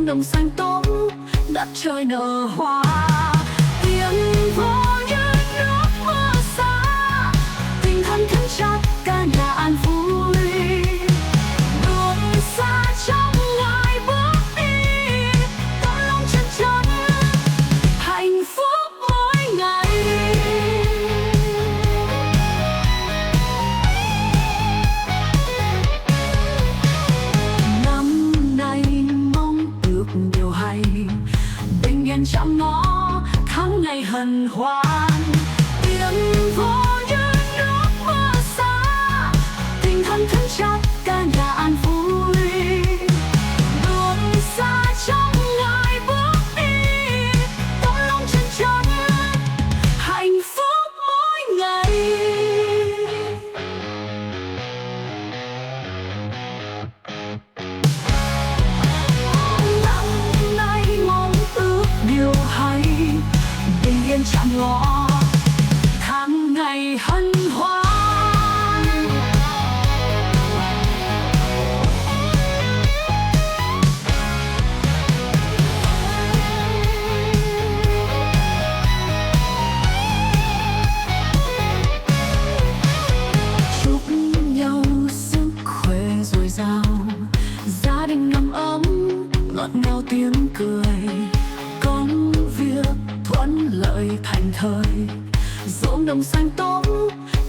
ruộng đồng xanh tốt, đất trời nở hoa. Tiếng vô như nước mưa xa, tình thân thắm chặt cả nhà an vui. Đường xa trong ngoài bước đi, con lòng chân chân hạnh phúc mỗi ngày. Năm nay mong được điều hay, bình yên chạm ngõ tháng ngày hân hoan. Tiếng vô như nước mưa xa, tình thân thắm chặt cả nhà an vui. Đường xa trong ngoài bước đi, con lòng chân chân hạnh phúc mỗi ngày. Năm nay mong ước điều hay, bình yên chạm ngõ tháng ngày hân hoan. Chúc nhau sức khỏe dồi dào, gia đình đầm ấm ngọt ngào tiếng cười. Công việc thuận lợi thành thơi, ruộng đồng xanh tốt,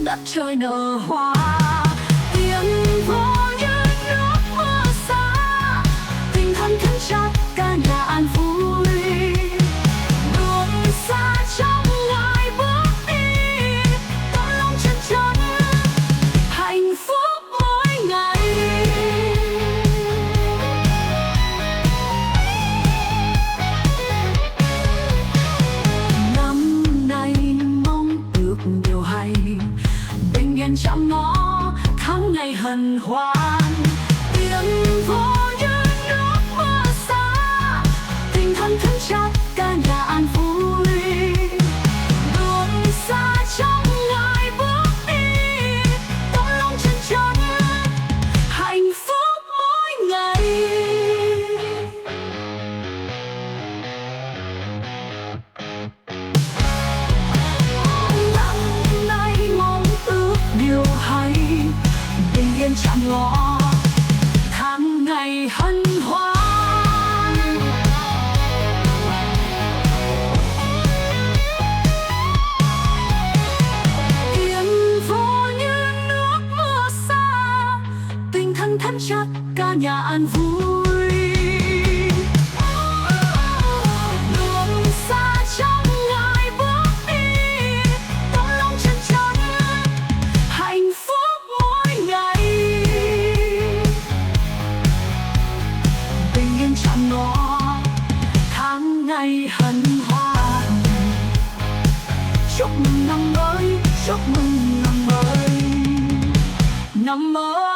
đất trời nở hoa. Tiếng vô như nước mưa xa, tình thân thắm chặt cả nhà an vui. Đường xa trong ngoài bước đi, con lòng chân chân hạnh phúc mỗi ngày. Năm nay mong được điều hay, bình yên chạm ngõ tháng ngày hân hoan. Tiếng vô như nước mưa xa, tình thân thắm chặt cả nhà an vui. Đường xa trong ngoài bước đi, con lòng chân chân hạnh phúc mỗi ngày. Năm nay mong ước điều hay, bình yên chạm ngõ tháng ngày hân hoan. Tiếng vô như nước mưa xa, tình thân thắm chặt cả nhà an vui. Đường xa trong ngoài bước đi, con lòng chân chân hạnh phúc mỗi ngày. Bình yên chạm ngõ tháng ngày hân hoan. Chúc mừng năm mới, chúc mừng năm mới, năm mới.